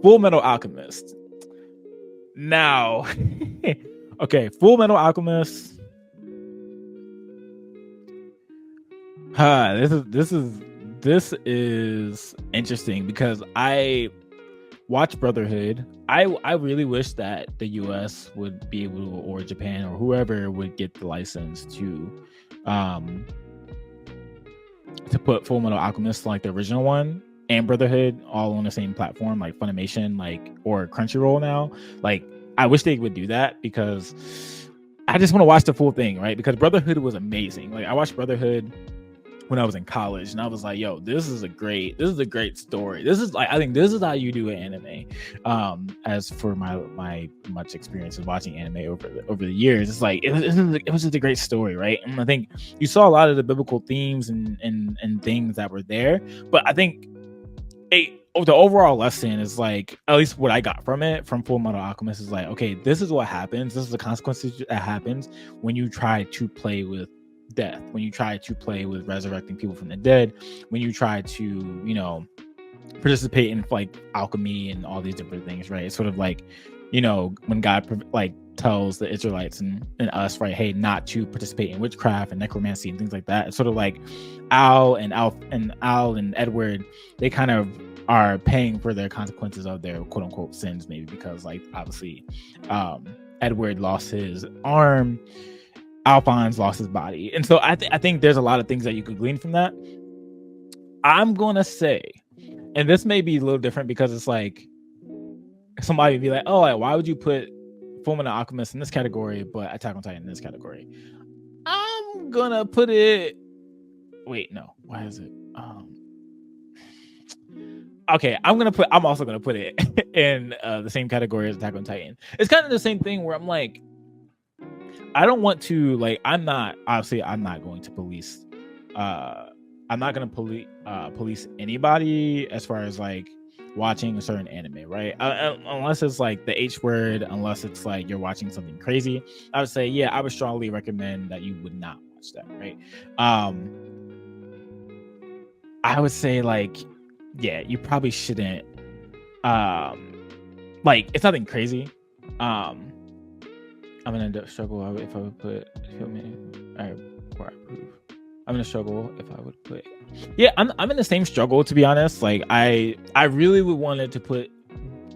Full Metal Alchemist. Now, okay, Full Metal Alchemist. This is interesting because I watch Brotherhood. I really wish that the US would be able to, or Japan or whoever would get the license to put Full Metal Alchemist, like the original one, and Brotherhood all on the same platform, like Funimation, like, or Crunchyroll now. Like, I wish they would do that because I just want to watch the full thing, right? Because Brotherhood was amazing. Like, I watched Brotherhood when I was in college, and I was like, "Yo, this is a great story. This is like, I think this is how you do an anime." As for my much experience of watching anime over the years, it's like it was just a great story, right? And I think you saw a lot of the biblical themes and things that were there, but I think the overall lesson is like, at least what I got from it, from Full Metal Alchemist, is like, okay, this is what happens. This is the consequences that happens when you try to play with death, when you try to play with resurrecting people from the dead, when you try to, participate in like alchemy and all these different things, right? It's sort of like, when God like tells the Israelites and us, right, hey, not to participate in witchcraft and necromancy and things like that. It's sort of like Al and Edward, they kind of are paying for their consequences of their quote unquote sins, maybe because, like, obviously Edward lost his arm, Alphonse lost his body, and so I think there's a lot of things that you could glean from that. I'm gonna say, and this may be a little different because it's like somebody would be like, oh, like, why would you put Fullmetal Alchemist in this category but Attack on Titan in this category? I'm gonna put it, wait, no, why is it okay, I'm also gonna put it in the same category as Attack on Titan. It's kind of the same thing where I'm like, I don't want to, like, I'm not going to police I'm not going to police anybody as far as like watching a certain anime, right? Unless it's like the H word, unless it's like you're watching something crazy, I would say, yeah, I would strongly recommend that you would not watch that, right? I would say, like, yeah, you probably shouldn't, like, it's nothing crazy. I'm gonna struggle if I would put I'm gonna struggle if I would put, yeah, I'm in the same struggle, to be honest. Like, I really would wanted to put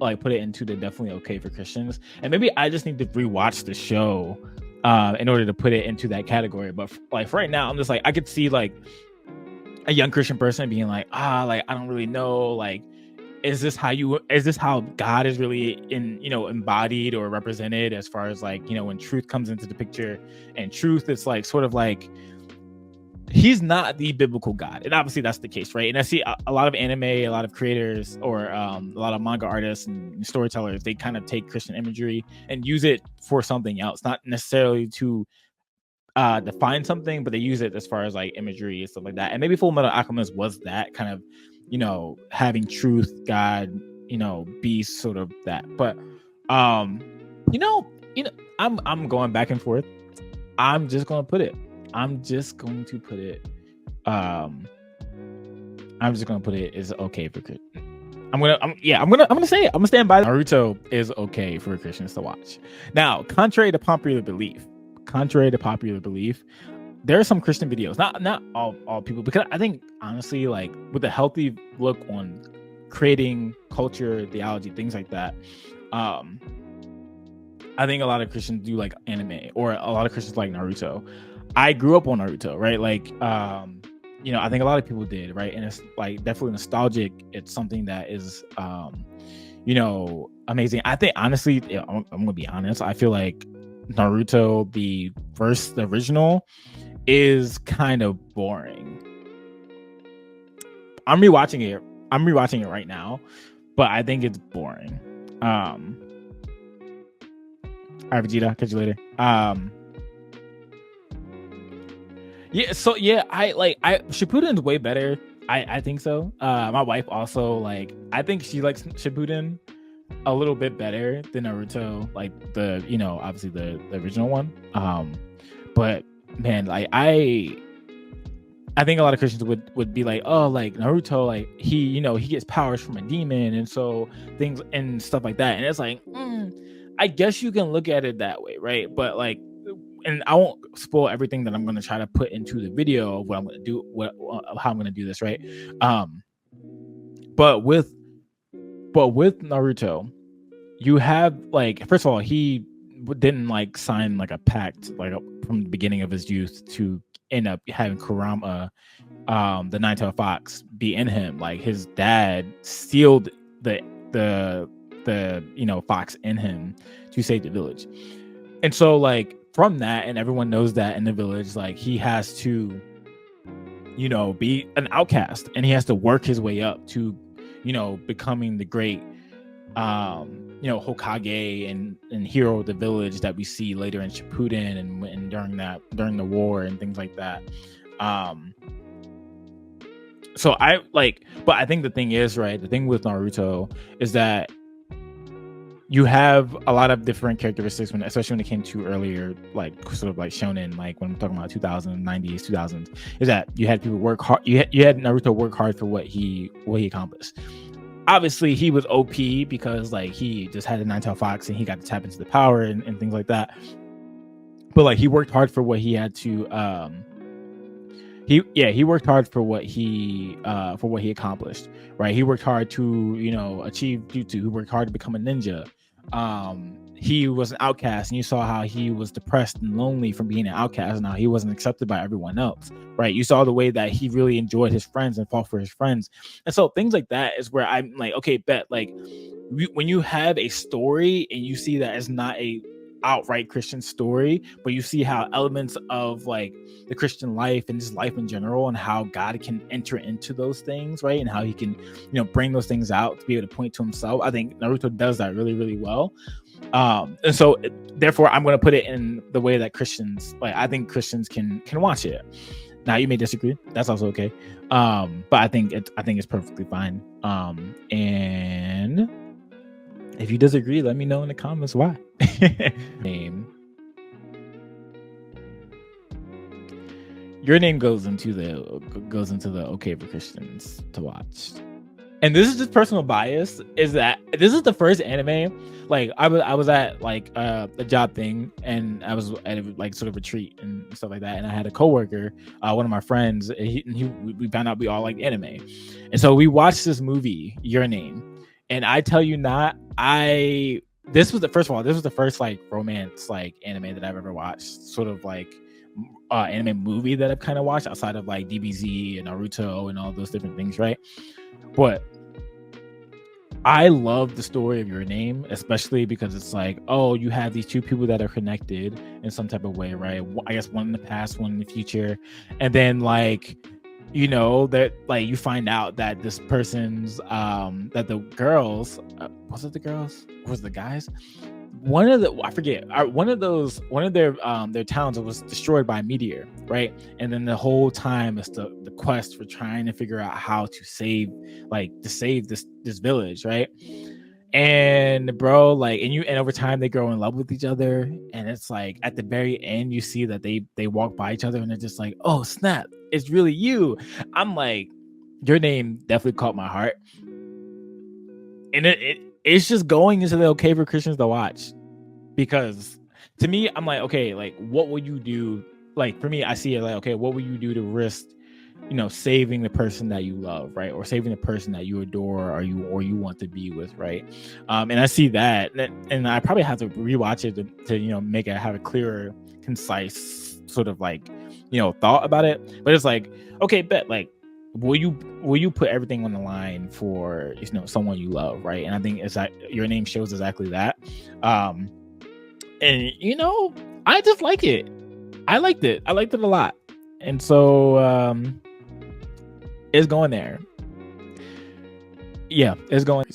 it into the definitely okay for Christians, and maybe I just need to rewatch the show in order to put it into that category. But like for right now, I'm just like, I could see like a young Christian person being like, like, I don't really know, like, is this how God is really embodied or represented, as far as like, when truth comes into the picture, and truth is like sort of like, he's not the biblical God, and obviously that's the case, right? And I see a lot of anime, a lot of creators, or a lot of manga artists and storytellers, they kind of take Christian imagery and use it for something else, not necessarily to define something, but they use it as far as like imagery and stuff like that. And maybe Full Metal Alchemist was that kind of, having truth, God, be sort of that. But I'm going back and forth. I'm just going to put it is okay for Christians. I'm gonna say it. I'm gonna stand by Naruto is okay for Christians to watch. Now, contrary to popular belief, there are some Christian videos, not all people, because I think honestly, like, with a healthy look on creating culture, theology, things like that, I think a lot of Christians do like anime, or a lot of Christians like Naruto. I grew up on Naruto, right? Like, I think a lot of people did, right? And it's like definitely nostalgic. It's something that is, amazing. I think, honestly, I'm gonna be honest, I feel like Naruto, the original, is kind of boring. I'm rewatching it right now, but I think it's boring. All right, Vegeta, catch you later. Yeah, so yeah, I Shippuden's way better. I think so. My wife also, like, I think she likes Shippuden a little bit better than Naruto, like the, obviously the original one. But man, like, I think a lot of Christians would be like, oh, like Naruto, like he gets powers from a demon, and so things and stuff like that. And it's like, I guess you can look at it that way, right? But like, and I won't spoil everything that I'm going to try to put into the video of what I'm going to do, how I'm going to do this, right? But with Naruto, you have like, first of all, he didn't like sign like a pact like from the beginning of his youth to end up having Kurama, the nine-tailed fox, be in him. Like his dad sealed the fox in him to save the village. And so like from that, and everyone knows that in the village, like he has to be an outcast, and he has to work his way up to becoming the great Hokage and hero of the village that we see later in Shippuden and during the war and things like that. So but I think the thing is, right, the thing with Naruto is that you have a lot of different characteristics especially when it came to earlier, like sort of like shonen, like when we're talking about 2090s, 2000s, is that you had people work hard. You had Naruto work hard for what he accomplished. Obviously, he was OP because like he just had a nine-tailed fox and he got to tap into the power and things like that. But like he worked hard for what he had to. He worked hard for what he accomplished. Right, he worked hard to achieve jutsu. He worked hard to become a ninja. He was an outcast, and you saw how he was depressed and lonely from being an outcast. Now he wasn't accepted by everyone else, right? You saw the way that he really enjoyed his friends and fought for his friends. And so things like that is where I'm like, okay, bet, like when you have a story and you see that it's not a outright Christian story, but you see how elements of like the Christian life and just life in general and how God can enter into those things, right? And how he can, bring those things out to be able to point to himself. I think Naruto does that really, really well. And so therefore I'm going to put it in the way that Christians, like, I think Christians can watch it. Now you may disagree, that's also okay. But I think it's perfectly fine. And if you disagree, let me know in the comments why. Your name goes into the okay for Christians to watch. And this is just personal bias, is that this is the first anime, like I was at like a job thing, and I was at a, like sort of retreat and stuff like that, and I had a coworker, one of my friends, we found out we all like anime, and so we watched this movie, Your Name, and I tell you not, this was the first like romance like anime that I've ever watched, sort of like anime movie that I've kind of watched outside of like DBZ and Naruto and all those different things, right? But I love the story of Your Name, especially because it's like, oh, you have these two people that are connected in some type of way, right? I guess one in the past, one in the future, and then like, that like you find out that this person's that the girls, was it the girls or was it the guys? One of their towns was destroyed by a meteor, right? And then the whole time it's the quest for trying to figure out how to save this village, right? And bro, like, and over time they grow in love with each other, and it's like at the very end you see that they walk by each other and they're just like, oh snap, it's really you. I'm like, Your Name definitely caught my heart, and it's just going into the okay for Christians to watch, because to me, I'm like, okay, like what would you do? Like for me, I see it like, okay, what would you do to risk, saving the person that you love, right? Or saving the person that you adore or you want to be with, right? And I see that, and I probably have to rewatch it to make it have a clearer, concise sort of like, thought about it. But it's like, okay, bet, like, will you put everything on the line for someone you love, right? And I think it's that Your Name shows exactly that. And I just like it. I liked it a lot, and so it's going there. Yeah, it's going.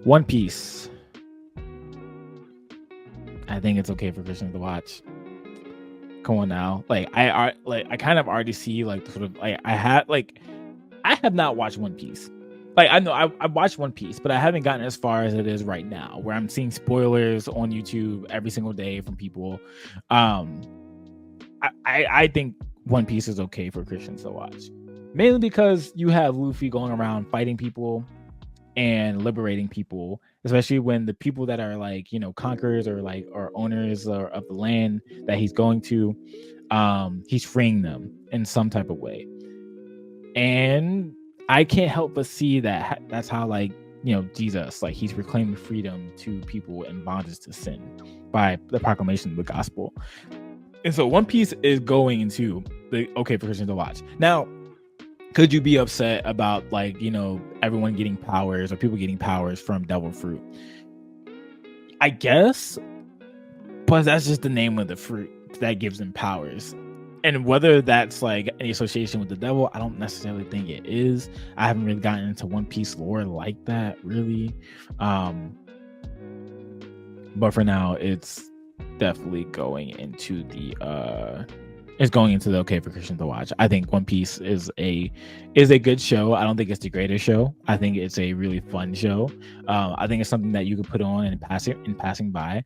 One Piece, I think it's okay for Christians to watch. Come on now, like I kind of already see like sort of like I have not watched One Piece. like I know I watched One Piece, but I haven't gotten as far as it is right now, where I'm seeing spoilers on YouTube every single day from people. I think One Piece is okay for Christians to watch, mainly because you have Luffy going around fighting people and liberating people, especially when the people that are like, you know, conquerors or like or owners of the land that he's going to, he's freeing them in some type of way. And I can't help but see that that's how, like, you know, Jesus, like, he's proclaiming freedom to people in bondage to sin by the proclamation of the gospel. And so One Piece is going into the okay for Christians to watch. Now, could you be upset about, like, you know, everyone getting powers or people getting powers from devil fruit? I guess, but that's just the name of the fruit that gives them powers. And whether that's like any association with the devil, I don't necessarily think it is. I haven't really gotten into One Piece lore like that, really. But for now, it's definitely going into the okay for Christians to watch. I think One Piece is a good show. I don't think it's the greatest show. I think it's a really fun show. I think it's something that you could put on and passing by.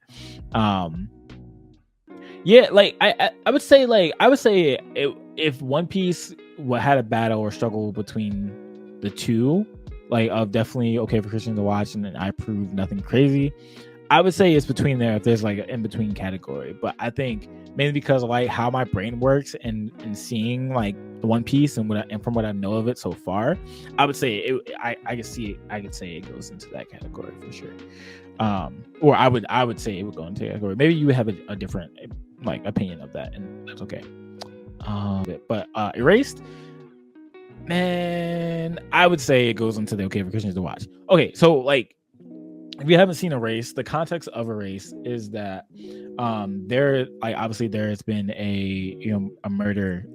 Yeah, like I would say if One Piece had a battle or struggle between the two, like of definitely okay for Christians to watch and I Prove Nothing Crazy, I would say it's between there if there's like an in-between category. But I think mainly because of like how my brain works and seeing like the One Piece and from what I know of it so far, I would say I could say it goes into that category for sure. Or I would say it would go into that category. Maybe you have a different like opinion of that, and that's okay. But Erased, man, I would say it goes into the okay for Christians to watch. Okay, so like, if you haven't seen Erased, the context of Erased is that there, like, obviously there has been a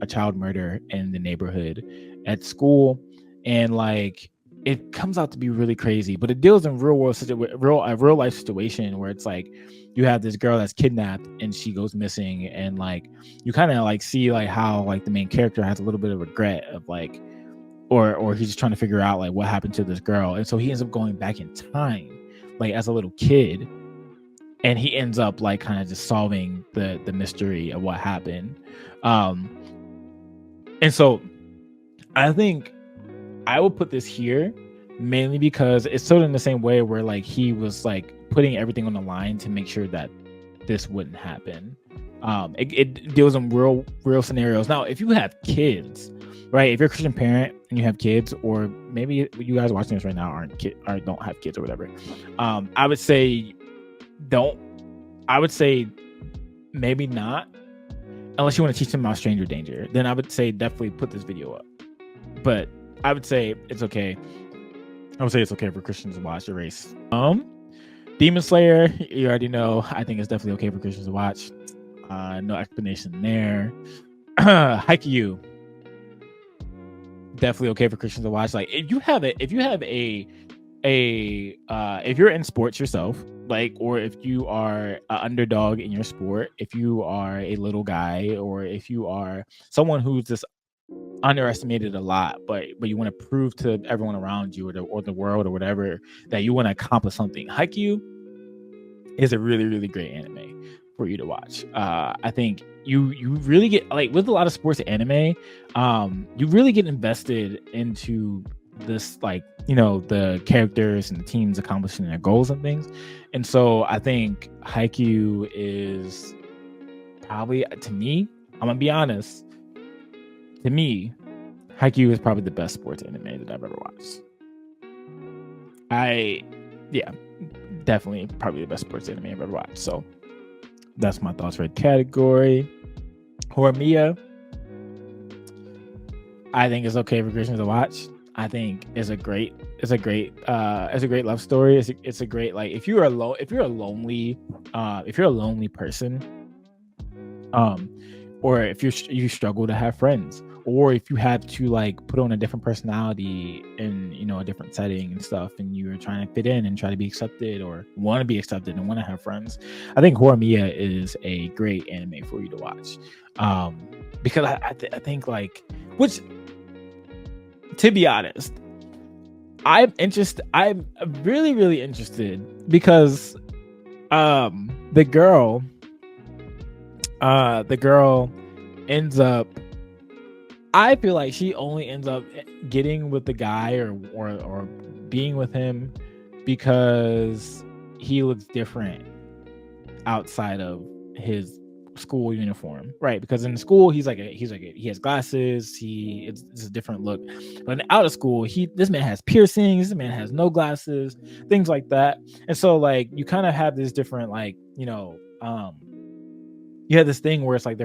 child murder in the neighborhood at school, and like it comes out to be really crazy, but it deals in real life situation where it's like you have this girl that's kidnapped and she goes missing, and like you kind of like see like how like the main character has a little bit of regret of like, or he's just trying to figure out like what happened to this girl, and so he ends up going back in time like as a little kid, and he ends up like kind of just solving the mystery of what happened. And so I think I will put this here mainly because it's sort of in the same way where like he was like putting everything on the line to make sure that this wouldn't happen. It deals in real scenarios. Now, if you have kids, right? If you're a Christian parent and you have kids, or maybe you guys watching this right now don't have kids or whatever, I would say don't. I would say maybe not, unless you want to teach them about stranger danger. Then I would say definitely put this video up. But I would say it's okay. I would say it's okay for Christians to watch Erased. Demon Slayer, you already know. I think it's definitely okay for Christians to watch. No explanation there. Haikyuu, definitely okay for Christians to watch. Like if you're in sports yourself, like, or if you are an underdog in your sport, if you are a little guy, or if you are someone who's just underestimated a lot, but you want to prove to everyone around you or the world or whatever that you want to accomplish something, Haikyuu is a really, really great anime for you to watch. I think you really get, like, with a lot of sports anime, you really get invested into this, like, you know, the characters and the teams accomplishing their goals and things. And so I think Haikyuu is probably, to me, I'm gonna be honest, to me, Haikyuu is probably the best sports anime that I've ever watched. Definitely probably the best sports anime I've ever watched. So that's my thoughts for the category. Horimiya, I think it's okay for Christians to watch. I think it's a great love story. It's a great, like, if you're a lonely person, or if you struggle to have friends, or if you have to like put on a different personality in, you know, a different setting and stuff, and you're trying to fit in and try to be accepted, or want to be accepted and want to have friends, I think Horimiya is a great anime for you to watch. Because I think, like, which, to be honest, I'm interested. I'm really, really interested because the girl ends up, I feel like she only ends up getting with the guy or being with him because he looks different outside of his school uniform, right? Because in school he has glasses, it's a different look. But out of school, this man has piercings, this man has no glasses, things like that. And so like you kind of have this different like, you have this thing where it's like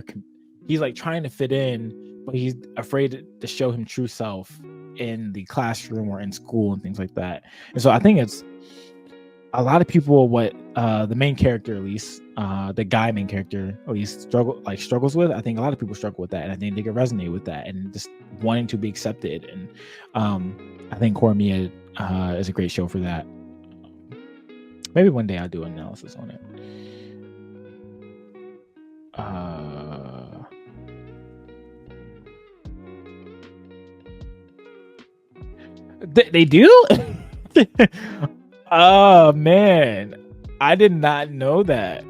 he's like trying to fit in, but he's afraid to show him true self in the classroom or in school and things like that. And so I think it's a lot of people, what the main character, at least the guy main character at least struggles with. I think a lot of people struggle with that, and I think they can resonate with that and just wanting to be accepted. And I think Horimiya is a great show for that. Maybe one day I'll do an analysis on it. They do. Oh man, I did not know that.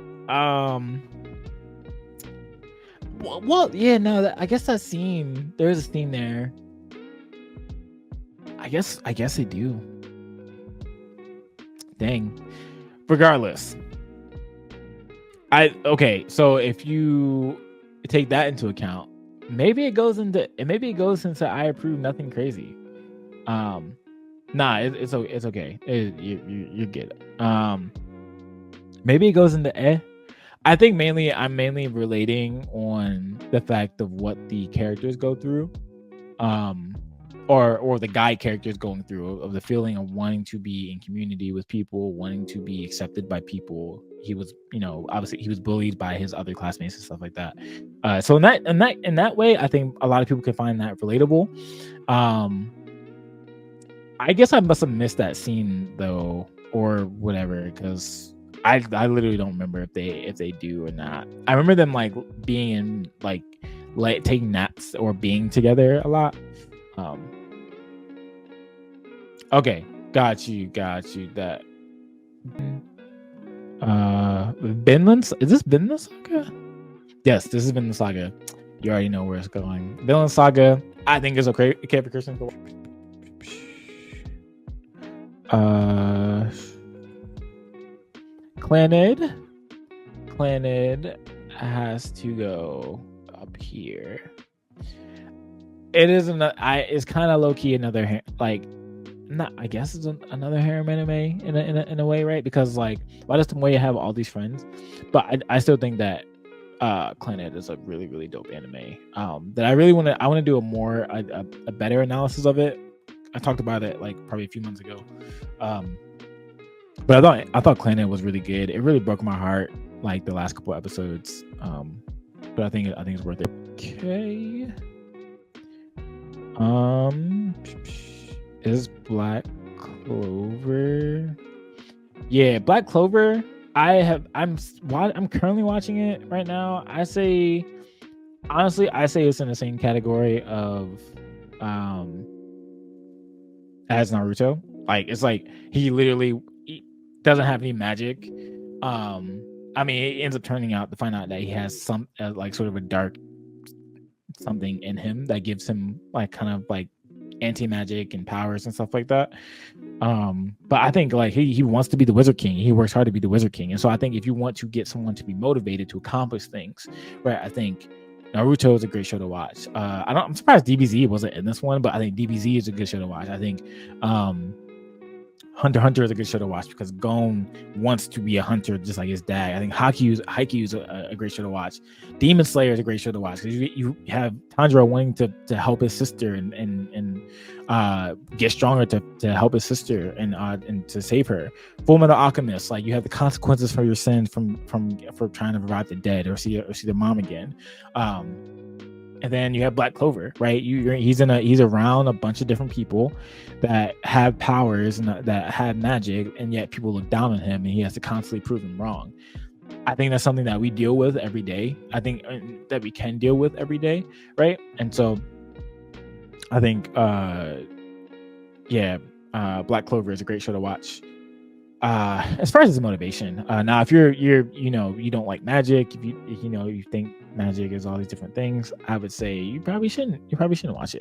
Well, yeah, no, I guess that scene, there's a scene there. I guess they do. Dang. Regardless, so if you take that into account, maybe it goes into I approve nothing crazy. Nah, it's okay. You're good. Maybe it goes into I think I'm mainly relating on the fact of what the characters go through, or the guy characters going through, of the feeling of wanting to be in community with people, wanting to be accepted by people. He was, obviously he was bullied by his other classmates and stuff like that. So in that way, I think a lot of people can find that relatable. I guess I must have missed that scene though, or whatever, because I literally don't remember if they do or not. I remember them like being in like taking naps or being together a lot. Okay, got you. That Vinland, is this Vinland Saga? Yes, this has been the saga. You already know where it's going. Vinland Saga, I think is okay for Christian. Clannad has to go up here. It is it's kind of low key another like, not, I guess it's another harem anime in a way, right? Because like, why does Tomoya have all these friends? But I still think that Clannad is a really, really dope anime. That I really want to do a better analysis of it. I talked about it like probably a few months ago. But I thought Clannad was really good. It really broke my heart like the last couple episodes. But I think it's worth it. Okay. Is Black Clover? Yeah, Black Clover. I'm currently watching it right now. Honestly, I say it's in the same category of as Naruto. Like, it's like he literally doesn't have any magic. I mean, it ends up turning out to find out that he has some like sort of a dark something in him that gives him like kind of like anti-magic and powers and stuff like that. But I think like he wants to be the Wizard King. He works hard to be the Wizard King. And so I think if you want to get someone to be motivated to accomplish things, right, I think Naruto is a great show to watch. I'm surprised DBZ wasn't in this one, but I think DBZ is a good show to watch. I think Hunter x Hunter is a good show to watch because Gon wants to be a hunter just like his dad. I think Haikyuu is a great show to watch. Demon Slayer is a great show to watch because you have Tanjiro wanting to help his sister and get stronger to help his sister and to save her. Fullmetal Alchemist, like you have the consequences for your sins for trying to revive the dead or see their mom again. And then you have Black Clover, right? He's around a bunch of different people that have powers and that have magic, and yet people look down on him, and he has to constantly prove them wrong. I think that's something that we deal with every day. I think that we can deal with every day, right? And so I think, Black Clover is a great show to watch. As far as his motivation, now if you're you don't like magic, if you think magic is all these different things, I would say you probably shouldn't watch it.